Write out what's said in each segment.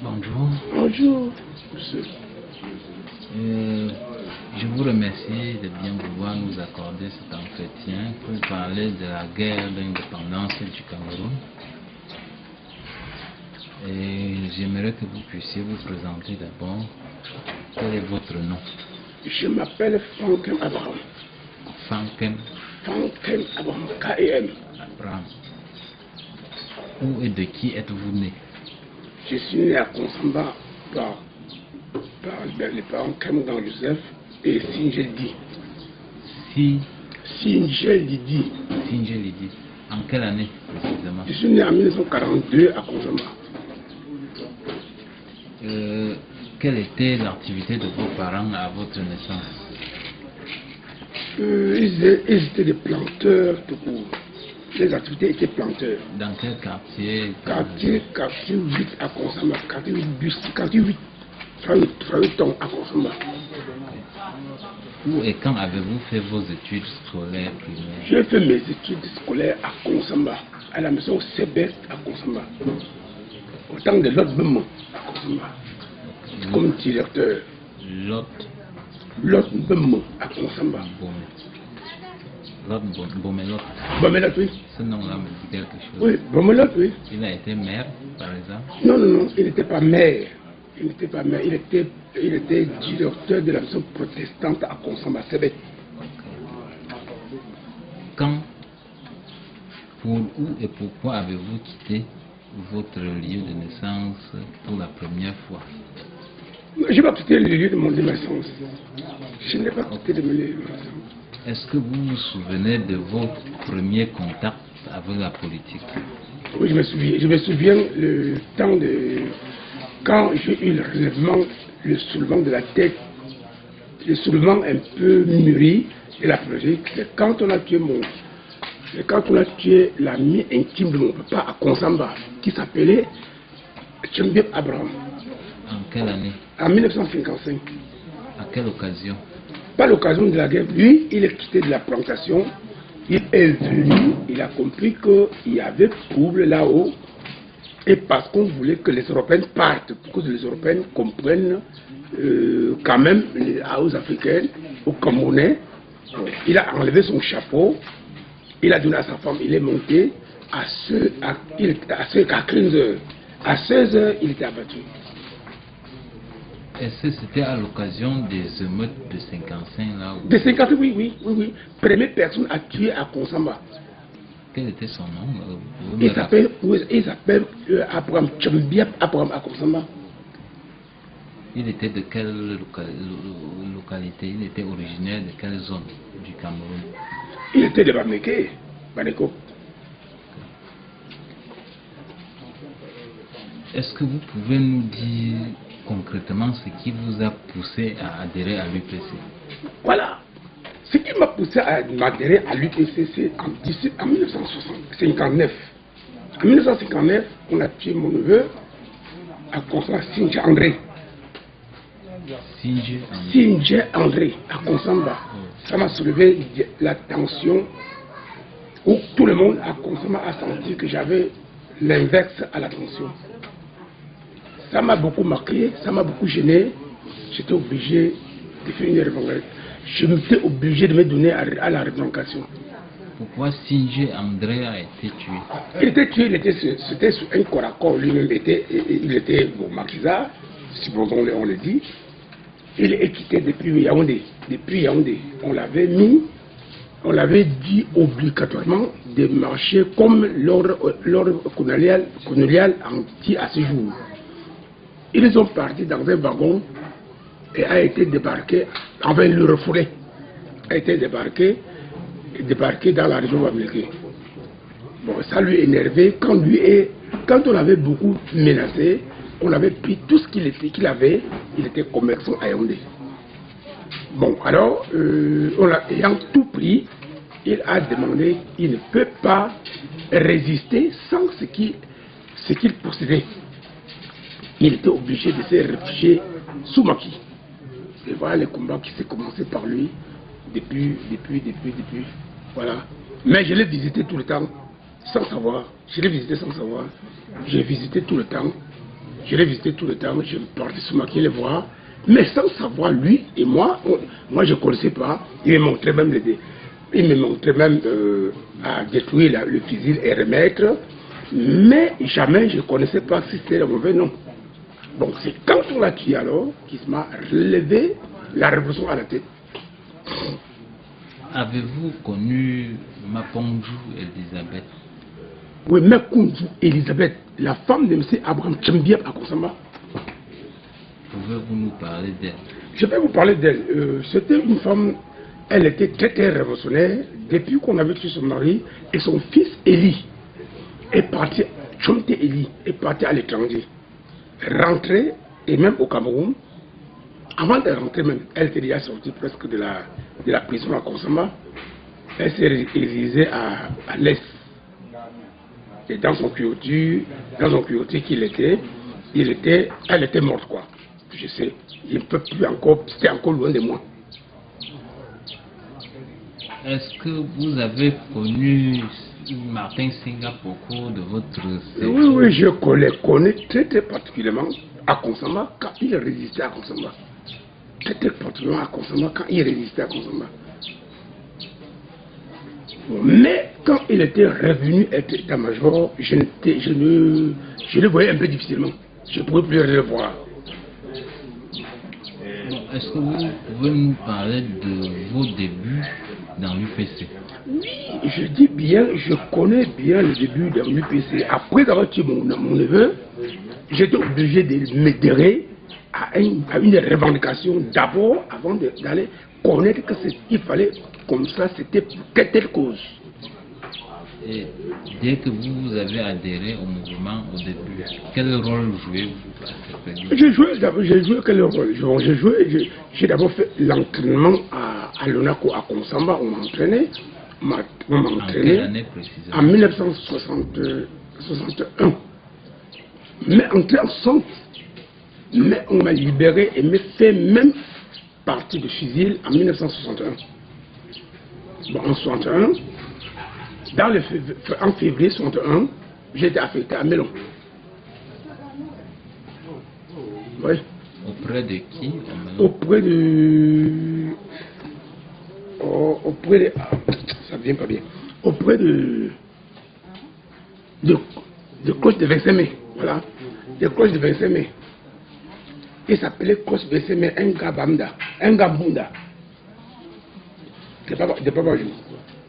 Bonjour. Bonjour, monsieur. Je vous remercie de bien vouloir nous accorder cet entretien pour parler de la guerre d'indépendance du Cameroun. Et j'aimerais que vous puissiez vous présenter d'abord. Quel est votre nom? Je m'appelle Frankem Abraham. Frankem Abraham, K-E-M. Abraham. Où et de qui êtes-vous né? Je suis né à Konsamba par les parents Kemgan Joseph et Singel Di. Singel Didi. En quelle année précisément? Je suis né en 1942 à Konsamba. Quelle était l'activité de vos parents à votre naissance? Ils étaient des planteurs tout court. Les activités étaient planteurs. Dans quel quartier? Quartier 8 à Konsamba. Quartier 8. Frahuton à Konsamba. Où et quand avez-vous fait vos études scolaires primaires? J'ai fait mes études scolaires à Konsamba, à la maison CBS à Konsamba. Au temps de Lot Bemmo à Konsamba. Comme directeur. Lot Bemmo à Konsamba. Bomelot, oui. Ce nom-là me dit quelque chose. Oui, Bomelot, oui. Il a été maire, par exemple? Non, il n'était pas maire. Il était directeur de la maison protestante à Konsamba, Sebet. Quand, où et pourquoi avez-vous quitté votre lieu de naissance pour la première fois? Je n'ai pas quitté le lieu de mon naissance. Je n'ai pas quitté le lieu de mon naissance. Est-ce que vous vous souvenez de vos premiers contacts avec la politique? Oui, je me souviens. Je me souviens le temps de... Quand j'ai eu le relèvement, le soulevement de la tête, le soulevement un peu mûri de la politique, c'est quand on a tué l'ami intime de mon papa à Konsamba, qui s'appelait Tchembiep Abraham. En quelle année? En 1955. À quelle occasion? Pas l'occasion de la guerre. Lui, il est quitté de la plantation. Il est venu, il a compris qu'il y avait trouble là-haut. Et parce qu'on voulait que les Européens partent, pour que les Européens comprennent quand même aux Africains, aux Camerounais, il a enlevé son chapeau, il a donné à sa femme, il est monté à 15 heures. À 16 heures, il était abattu. Est-ce que c'était à l'occasion des émeutes de 55 là où... De 55, oui. Première personne à tuer à Konsamba. Quel était son nom? Il s'appelle Abraham Tchembiep Abraham à Konsamba. Il était de quelle localité? Il était originaire de quelle zone du Cameroun? Il était de Baneko. Est-ce que vous pouvez nous dire concrètement ce qui vous a poussé à adhérer à l'UPC? Voilà. Ce qui m'a poussé à m'adhérer à l'UPC, c'est en 1959. En 1959, on a tué mon neveu à Konsamba, Singe André. Singe André à Konsamba. Ça m'a soulevé la tension où tout le monde à Konsamba a senti que j'avais l'inverse à la tension. Ça m'a beaucoup marqué, ça m'a beaucoup gêné. J'étais obligé de faire une revendication. Je me suis obligé de me donner à la revendication. Pourquoi Singe André a été tué? Il était tué, c'était sur un corps à corps. Lui-même il était maquisard, si on le dit. Il est quitté depuis Yaoundé. On l'avait dit obligatoirement de marcher comme l'ordre colonial anti à ce jour. Ils ont parti dans un wagon et a été débarqué, enfin le refoulé, a été débarqué dans la région américaine. Bon, ça lui énervait. Quand on avait beaucoup menacé, on avait pris tout ce qu'il avait, il était commerçant à Yaoundé. Bon, alors, ayant tout pris, il a demandé, il ne peut pas résister sans ce qu'il possédait. Il était obligé de se réfugier sous Maki. Et voilà le combat qui s'est commencé par lui depuis. Voilà. Mais je l'ai visité tout le temps, sans savoir. J'ai visité tout le temps. Je l'ai visité tout le temps, je partais sur maquis les voir, mais sans savoir lui et moi, moi je ne connaissais pas. Il me montrait même à détruire le fusil et remettre, mais jamais je ne connaissais pas si c'était le mauvais nom. Donc c'est quand on l'a tué alors qu'il m'a relevé la révolution à la tête. Avez-vous connu Maponju Elisabeth? Oui, Maponju Elisabeth, la femme de M. Abraham Tchembiep à Konsamba. Pouvez-vous nous parler d'elle? Je vais vous parler d'elle. C'était une femme, elle était très très révolutionnaire. Depuis qu'on avait tué son mari et son fils Eli est parti, Chomte Eli est parti à l'étranger. Rentré, et même au Cameroun, avant de rentrer même, elle était déjà sortie presque de la prison à Konsamba. Elle s'est réalisée à l'Est. Et dans son clôture qu'il était, elle était morte quoi. Je sais, il ne peut plus encore, c'était encore loin de moi. Est-ce que vous avez connu Martin Singa au cours de votre séjour? Oui, je connais très très particulièrement à Konsamba quand il résistait à Konsamba. Très très particulièrement à Konsamba quand il résistait à Konsamba. Mais quand il était revenu être état-major, je le voyais un peu difficilement. Je ne pouvais plus le voir. Bon, est-ce que vous pouvez nous parler de vos débuts dans l'UPC? Oui, je dis bien, je connais bien le début dans l'UPC. Après avoir tué mon neveu, j'étais obligé de m'adhérer à une revendication d'abord, avant d'aller connaître qu'il fallait comme ça, c'était pour telle cause. Et dès que vous avez adhéré au mouvement au début, quel rôle jouez-vous à cette période? J'ai joué quel rôle? J'ai d'abord fait l'entraînement à l'ONACO à Konsamba, on m'a entraîné. En quelle année précisément? En 1961. Mais entré en centre, mais on m'a libéré et m'a fait même partie de fusil en 1961. Bon, en 61, en février 61, j'ai été affecté à Mélon. Oui. Auprès de qui? Auprès de... ça vient pas bien. Auprès de cloche de 25 mai. Voilà. De cloche de 25 mai. Il s'appelait cloche de 25 mai, un Gabunda. De Papa Jou.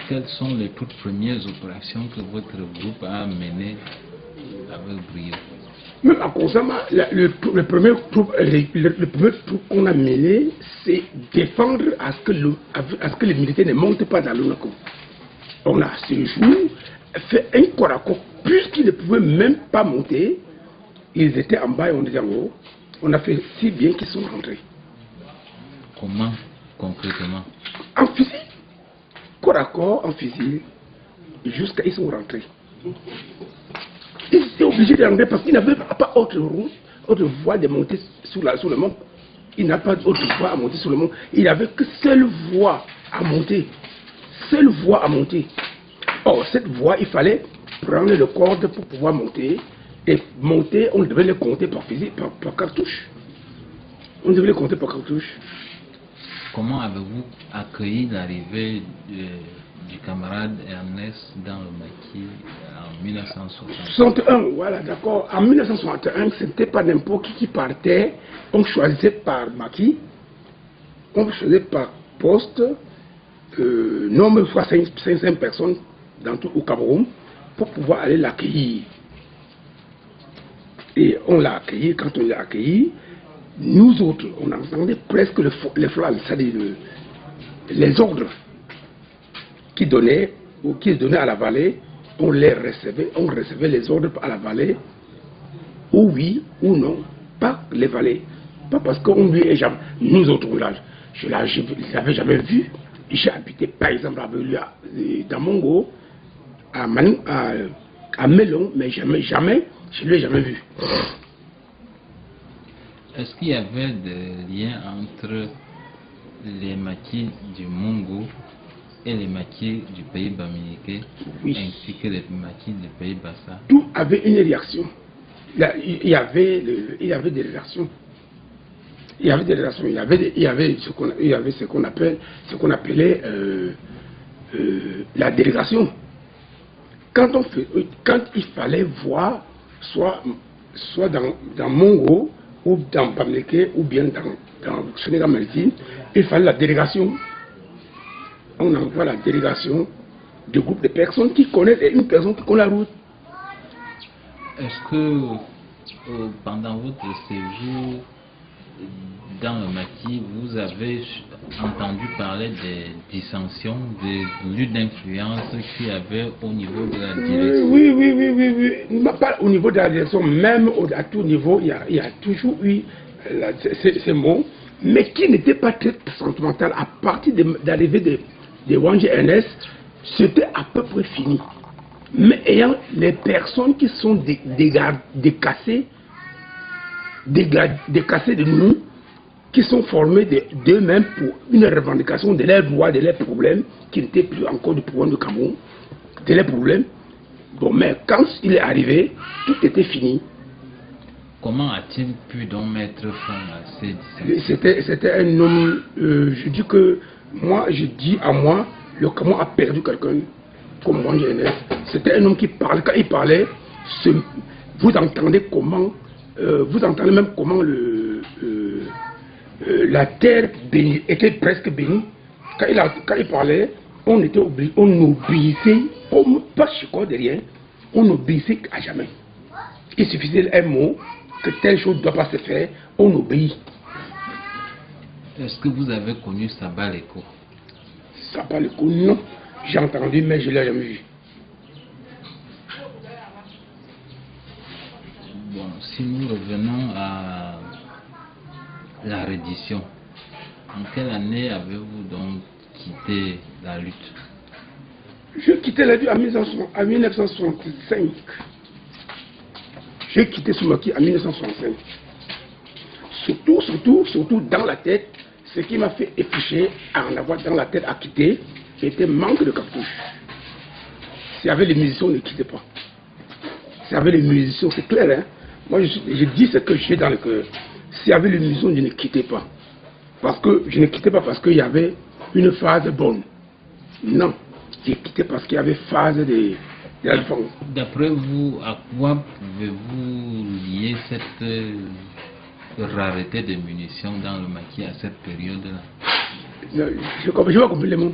Quelles sont les toutes premières opérations que votre groupe a menées avec brio? Même à Konsamba, le premier troupe qu'on a mené, c'est défendre à ce que les militaires ne montent pas dans l'ONACO. On a ce jour fait un corps à corps, puisqu'ils ne pouvaient même pas monter, ils étaient en bas et on était en haut. On a fait si bien qu'ils sont rentrés. Comment concrètement? En fusil, corps à corps, en fusil, jusqu'à ils sont rentrés. Ils étaient obligés de rentrer parce qu'ils n'avaient pas autre route, autre voie de monter sur le mont. Il n'a pas d'autre voie à monter sur le mont. Il n'avait que seule voie à monter. Seule voie à monter. Or, cette voie, il fallait prendre le corde pour pouvoir monter. Et monter, on devait les compter par fusil, par cartouche. On devait les compter par cartouche. Comment avez-vous accueilli l'arrivée du camarade Ernest dans le maquis en 1961? Voilà, d'accord. En 1961, ce n'était pas n'importe qui partait. On choisissait par maquis, on choisissait par poste, nombre de fois 500 personnes dans tout au Cameroun pour pouvoir aller l'accueillir. Et on l'a accueilli. Quand on l'a accueilli, nous autres, on entendait presque les flammes, c'est-à-dire les ordres qui donnaient à la vallée, on recevait les ordres à la vallée, ou oui ou non, pas les vallées. Pas parce qu'on lui est jamais. Nous autres, là, je ne l'avais jamais vu. J'ai habité par exemple avec lui dans Mongo, à Mélon, mais jamais, je ne l'ai jamais vu. Est-ce qu'il y avait des liens entre les maquis du Mongo et les maquis du pays Bamileke, oui, ainsi que les maquis du pays Bassa? Tout avait une réaction. il y avait des relations. Il y avait des relations. Il y avait ce qu'on appelait la délégation. Quand il fallait voir, soit dans Mongo, ou dans Bamileke, ou bien dans le Sénégal maritime, il fallait la délégation. On envoie la délégation de groupes de personnes qui connaissent, et une personne qui connaît la route. Est-ce que pendant votre séjour dans le maquis, vous avez entendu parler des dissensions, des luttes d'influence qu'il y avait au niveau de la direction? Oui. Pas au niveau de la direction, même à tout niveau, il y a toujours eu ces mots, mais qui n'étaient pas très sentimentaux. À partir de l'arrivée de Wanji NS, c'était à peu près fini. Mais ayant les personnes qui sont décassées de nous, qui sont formés d'eux-mêmes pour une revendication de leurs droits, de leurs problèmes, qui n'étaient plus encore du problème du Cameroun, de leurs problèmes. Bon, mais quand il est arrivé, tout était fini. Comment a-t-il pu donc mettre fin à ces dissensions? C'était un homme, je dis que, je dis à moi, le Cameroun a perdu quelqu'un comme moi, c'était un homme qui parlait, quand il parlait, vous entendez même comment la terre était presque bénie. Quand il parlait, on obéissait, pas chico de rien, on obéissait à jamais. Il suffisait un mot, que telle chose ne doit pas se faire, on obéit. Est-ce que vous avez connu Saba Leko? Saba Leko, non. J'ai entendu, mais je ne l'ai jamais vu. Bon, si nous revenons à la reddition, en quelle année avez-vous donc quitté la lutte? Je quittais la lutte en 1965. J'ai quitté ce maquis en 1965. Surtout dans la tête, ce qui m'a fait efficher à en avoir dans la tête à quitter, c'était manque de cartouches. S'il y avait les musiciens, on ne quittait pas. S'il y avait les musiciens, c'est clair, hein. Moi, je dis ce que j'ai dans le cœur. S'il y avait les musiciens, je ne quittais pas. Je ne quittais pas parce qu'il y avait une phase bonne. Non, j'ai quitté parce qu'il y avait phase de l'alphonse. D'après vous, à quoi pouvez-vous lier cette rareté de munitions dans le maquis à cette période-là? Je n'ai pas compris les mots.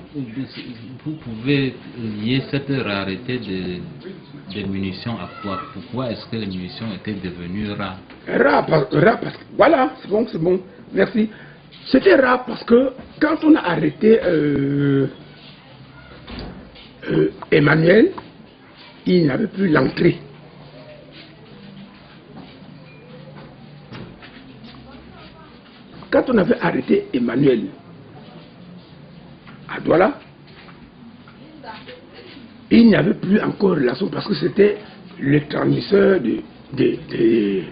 Vous pouvez lier cette rareté de munitions à quoi? Pourquoi est-ce que les munitions étaient devenues rares? Rare parce que, voilà, c'est bon, merci. C'était rare parce que quand on a arrêté Emmanuel, il n'avait plus l'entrée. Quand on avait arrêté Emmanuel à Douala, il n'y avait plus encore de relation parce que c'était le transmisseur des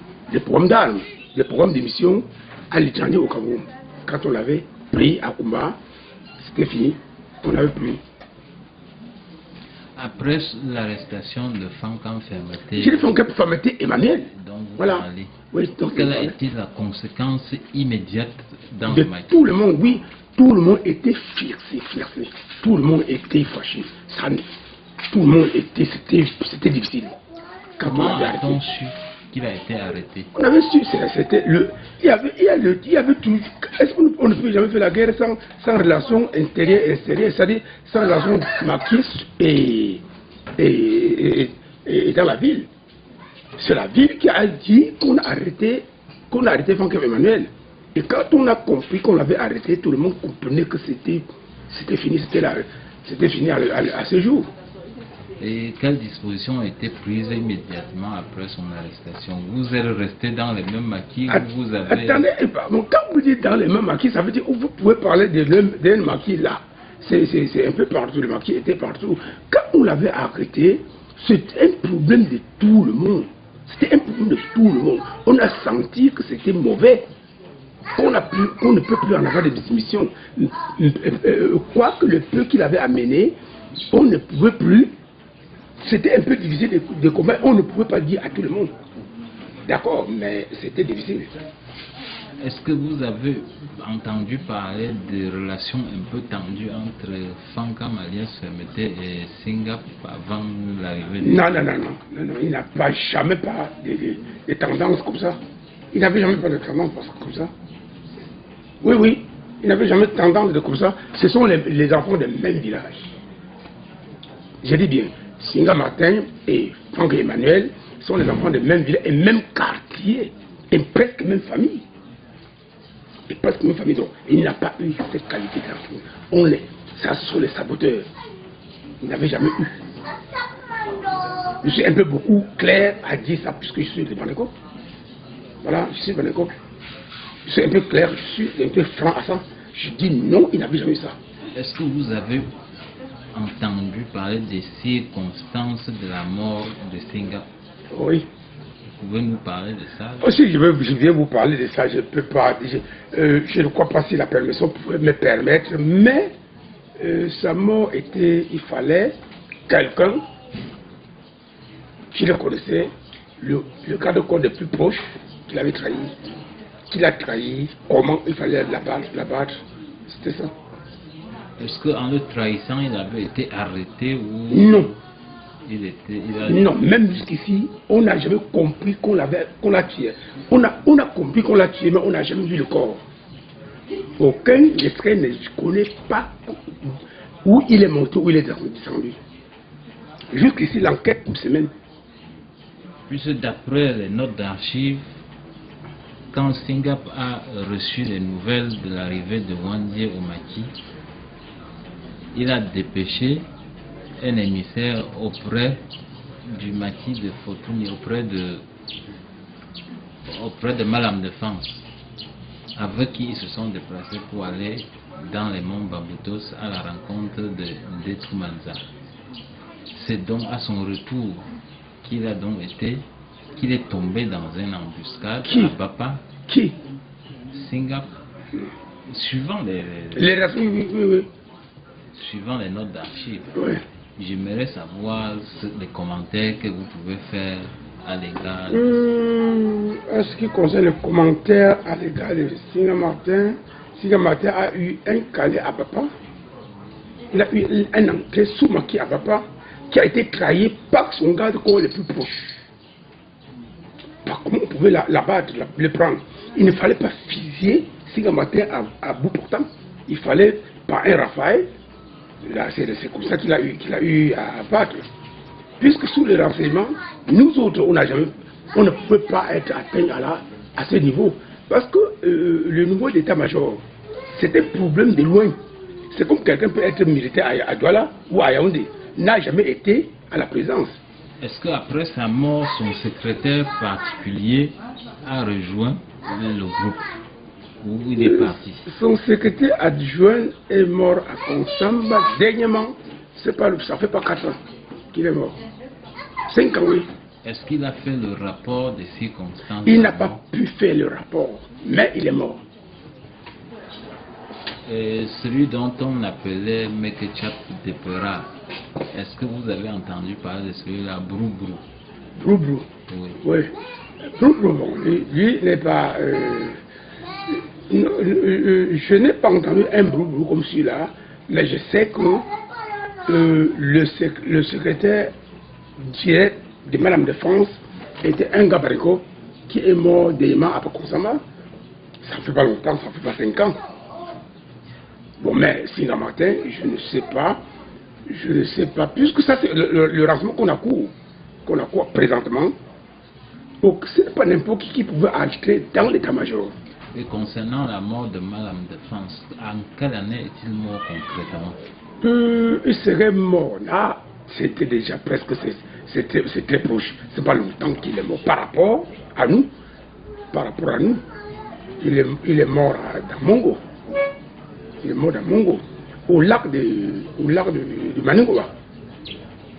programmes d'armes, des programmes d'émission à l'étranger au Cameroun. Quand on l'avait pris à Kumba, c'était fini, on n'avait plus. Après l'arrestation de Fankan Fermeté, J'ai dit Fankan Fermeté Emmanuel. Donc vous voilà. Parlez. Oui, donc quelle a été la conséquence immédiate dans de le maquis? Tout le monde, oui, tout le monde était fiercé. Tout le monde était fâché. Tout le monde était, c'était difficile. Comment a-t-on su qu'il a été arrêté? On avait su, c'était le. Il y avait tout. Est-ce qu'on ne peut jamais faire la guerre sans relation intérieure-extérieure, c'est-à-dire sans relation maquis et dans la ville? C'est la ville qui a dit qu'on a arrêté Franck Emmanuel. Et quand on a compris qu'on l'avait arrêté, tout le monde comprenait que c'était fini, c'était fini à ce jour. Et quelles dispositions ont été prises immédiatement après son arrestation? Vous êtes resté dans les mêmes maquis où vous avez... Attendez, quand vous dites dans les mêmes maquis, ça veut dire que vous pouvez parler d'un maquis là. C'est un peu partout, le maquis était partout. Quand on l'avait arrêté, c'était un problème de tout le monde. C'était un problème de tout le monde. On a senti que c'était mauvais. On ne peut plus en avoir de dismissions. Quoique le peu qu'il avait amené, on ne pouvait plus. C'était un peu difficile de combattre. On ne pouvait pas dire à tout le monde. d'accord, mais c'était difficile. Est-ce que vous avez entendu parler de relations un peu tendues entre Fankam alias Fermeté et Singap avant l'arrivée de... Non, il n'a pas jamais pas de tendances comme ça. Il n'avait jamais pas de tendance comme ça. Oui, il n'avait jamais de tendance de comme ça. Ce sont les enfants du même village. Je dis bien, Singa Martin et Franck Emmanuel sont les enfants du même village et même quartier, et presque même famille. Et presque même famille. Donc, il n'a pas eu cette qualité d'enfant. Ça, ce sont les saboteurs. Il n'avait jamais eu. Je suis un peu beaucoup clair à dire ça puisque je suis de Banéco. Voilà, je suis de Banéco. Je suis un peu clair, je suis un peu franc à ça. Je dis non, il n'avait jamais eu ça. Est-ce que vous avez entendu parler des circonstances de la mort de Singap? Oui. Vous pouvez nous parler de ça? Aussi, je viens vous parler de ça, je ne peux pas. Je ne crois pas si la permission pouvait me permettre, mais sa mort était, il fallait quelqu'un qui le connaissait, le garde corps le plus proche, qui l'avait trahi, qui l'a trahi, comment il fallait l'abattre, c'était ça. Est-ce qu'en le trahissant, il avait été arrêté ou... Non. Non, même jusqu'ici, on n'a jamais compris qu'on l'a tué. On a compris qu'on l'a tué, mais on n'a jamais vu le corps. Aucun extrait ne connaît pas où il est monté, où il est descendu. Jusqu'ici, l'enquête se mène. Puisque d'après les notes d'archives, quand Singap a reçu les nouvelles de l'arrivée de Wandie au Maki, il a dépêché un émissaire auprès du Maki de Fortuny, auprès de Malam de France, avec qui ils se sont déplacés pour aller dans les monts Babutos à la rencontre de Tumanza. C'est donc à son retour qu'il est tombé dans une embuscade à Bapa. Qui? Singap. Suivant suivant les notes d'archives. Oui. J'aimerais savoir les commentaires que vous pouvez faire à l'égard. En ce qui concerne les commentaires à l'égard de Singa Martin a eu un calais à Bapa. Il a eu un entrée sous Maki à Bapa qui a été trahi par son garde corps le plus proche. Comment on pouvait l'abattre, le prendre? Il ne fallait pas fusiller Singa Martin à bout portant. Il fallait par un rafale. C'est comme ça qu'il a eu à abattre. Puisque sous les renseignements, nous autres, on ne peut pas être atteints à ce niveau. Parce que le niveau d'état-major, c'est un problème de loin. C'est comme quelqu'un peut être militaire à Douala ou à Yaoundé, n'a jamais été à la présence. Est-ce qu'après sa mort, son secrétaire particulier a rejoint le groupe où il est parti? Son secrétaire adjoint est mort à Konsamba dernièrement. Ça ne fait pas 4 ans qu'il est mort. 5 ans, oui. Est-ce qu'il a fait le rapport des circonstances? Il n'a pas pu faire le rapport, mais il est mort. Et celui dont on appelait Mekechap de Pera, est-ce que vous avez entendu parler de celui-là, Brou-Brou? Brou-Brou? Oui. Brou-Brou, bon, lui n'est pas... je n'ai pas entendu un Brou-Brou comme celui-là, mais je sais que le secrétaire direct de Madame de France était un Gabariko qui est mort dernièrement à Pakosama. Ça ne fait pas longtemps, ça ne fait pas 5 ans. Bon, mais Singa Martin, je ne sais pas, puisque ça c'est le renseignement qu'on a cours présentement. Donc ce n'est pas n'importe qui pouvait entrer dans l'état-major. Et concernant la mort de Madame de France, en quelle année est-il mort concrètement? Il serait mort là, c'était déjà presque, c'est très proche. C'est pas longtemps qu'il est mort par rapport à nous. Il est mort à Mongo. Il est mort dans Mongo, au lac de Maningoa,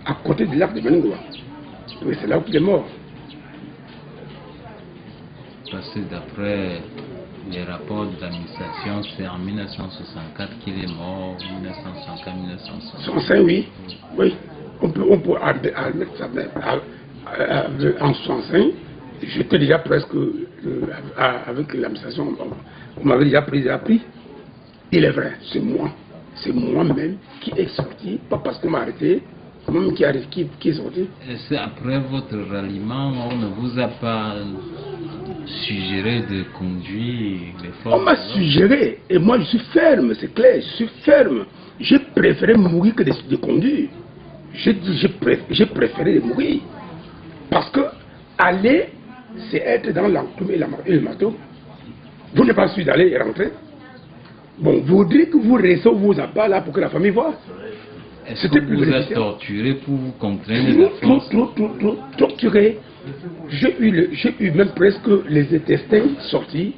à côté du lac de Maningoa. Oui, c'est là où il est mort. Parce que d'après les rapports de l'administration, c'est en 1964 qu'il est mort, 1965, 1965. Oui. On peut admettre ça en 65. j'étais déjà presque avec l'administration, on m'avait déjà pris. Il est vrai, c'est moi-même qui est sorti, pas parce qu'on m'a arrêté, moi-même qui est sorti. Est-ce après votre ralliement, on ne vous a pas suggéré de conduire les forces? On m'a suggéré, et moi je suis ferme, c'est clair, je suis ferme. J'ai préféré mourir que de conduire. J'ai préféré mourir. Parce que aller, c'est être dans l'enclume et le marteau. Vous n'êtes pas sûr d'aller et rentrer. Bon, vous dites que vous restez vos appâts là pour que la famille voit. Est-ce que vous êtes torturé pour vous contraindre la force? Trop torturé. J'ai eu même presque les intestins sortis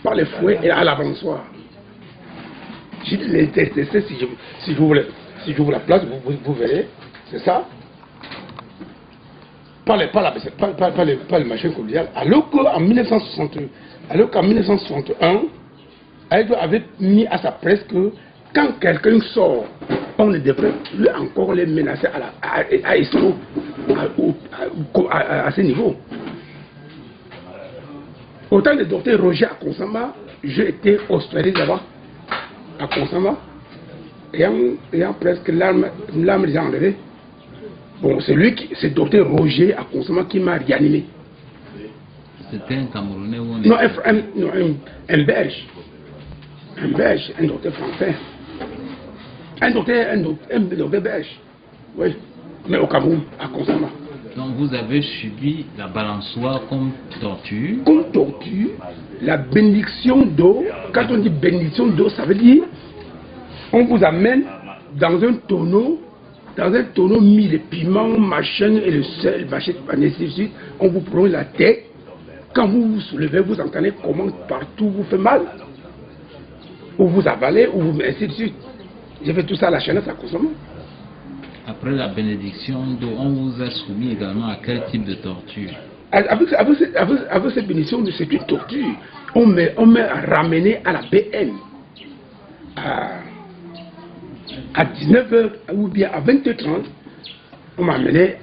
par les fouets et à l'avançoir. J'ai dit les intestins, si j'ouvre la place, vous verrez, c'est ça. Pas le machin colonial. Alors qu'en 1961, elle avait mis à sa presse que quand quelqu'un sort, on ne devrait plus encore les menacer à ce niveau. Autant de docteur Roger à Konsama, j'ai été hospitalisé là-bas, à Konsama, ayant presque l'âme déjà enlevée. Bon, c'est docteur Roger à Konsama qui m'a réanimé. C'était un Camerounais ou non, un Belge. Un Belge, un docteur français. Un docteur belge. Oui. Mais au Cameroun, à Konsama. Donc vous avez subi la balançoire comme torture? Comme torture, la bénédiction d'eau. Quand on dit bénédiction d'eau, ça veut dire on vous amène dans un tonneau mis le piment, machin et le sel, machin, ainsi de suite. On vous prend la tête. Quand vous vous soulevez, vous entendez comment partout vous fait mal. Ou vous avalez, ou vous ainsi de suite. J'ai fait tout ça à la chaîne, ça consomme. Après la bénédiction d'eau, on vous a soumis également à quel type de torture? Avec cette bénédiction, c'est une torture. On m'a ramené à la BM. À 19h ou bien à 20h30, on m'a amené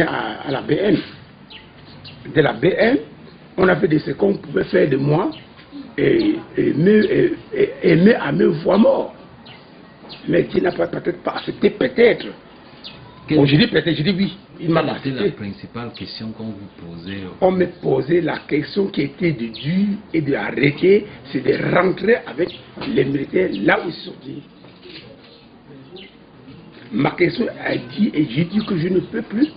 à la BM. De la BM, on a fait de ce qu'on pouvait faire de moi et aimer à me voir mort. Mais qui n'a peut-être pas accepté, peut-être. Bon, je dis peut-être, je dis oui. Il m'a accepté. C'était la principale question qu'on vous posait. On me posait la question qui était de dire et d'arrêter, c'est de rentrer avec les militaires là où ils sont sortis. Ma question a dit, et j'ai dit que je ne peux plus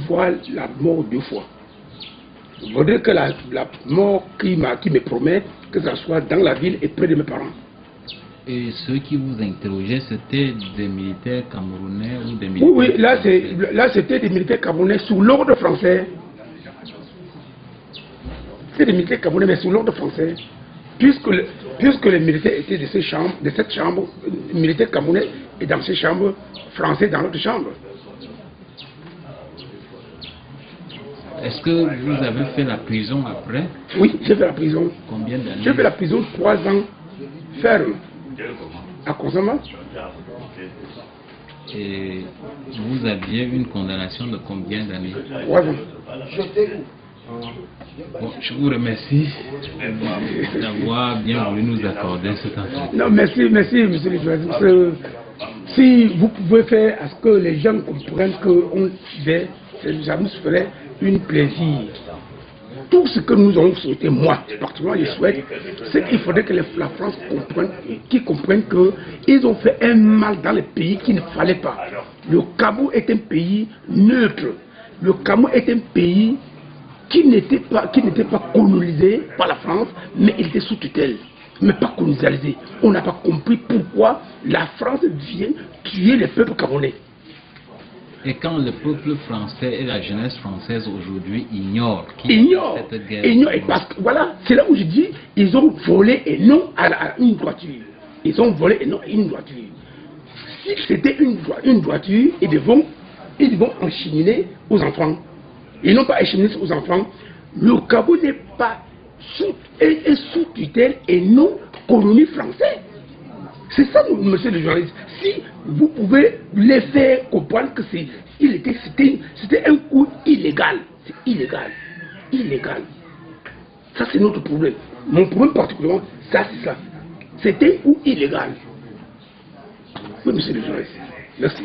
voir la mort deux fois. Je voudrais que la mort qui me promet, que ce soit dans la ville et près de mes parents. Et ceux qui vous interrogeaient, c'était des militaires camerounais ou des militaires? Oui, là c'était des militaires camerounais sous l'ordre français. C'était des militaires camerounais, mais sous l'ordre français. Puisque les militaires étaient de cette chambre, les militaires camerounais et dans ces chambres, français dans l'autre chambre. Est-ce que vous avez fait la prison après? Oui, j'ai fait la prison. Combien d'années? J'ai fait la prison 3 ans ferme à Konsama. Et vous aviez une condamnation de combien d'années? 3 ans. Bon, je vous remercie d'avoir bien voulu nous accorder cet entretien. Non, merci, monsieur le journaliste. Si vous pouvez faire à ce que les gens comprennent qu'on fait, ça nous ferait un plaisir. Tout ce que nous avons souhaité, moi, particulièrement, je souhaite, c'est qu'il faudrait que la France comprenne qu'ils ont fait un mal dans le pays qu'il ne fallait pas. Le Cameroun est un pays neutre. Le Cameroun est un pays qui n'était pas colonisé par la France, mais il était sous tutelle, mais pas colonisé. On n'a pas compris pourquoi la France vient tuer les peuples camerounais. Et quand le peuple français et la jeunesse française aujourd'hui ignorent cette guerre, et parce que voilà, c'est là où je dis, ils ont volé et non à une droiture. Ils ont volé et non à une droiture. Si c'était une droiture, ils devront encheminer aux enfants. Ils n'ont pas écheminé aux enfants. Le Cameroun n'est pas sous tutelle et non colonie française. C'est ça, monsieur le journaliste. Si vous pouvez les faire comprendre que c'était un coup illégal. C'est illégal. Illégal. Ça, c'est notre problème. Mon problème particulièrement, ça, c'est ça. C'était un coup illégal. Oui, monsieur le journaliste. Merci.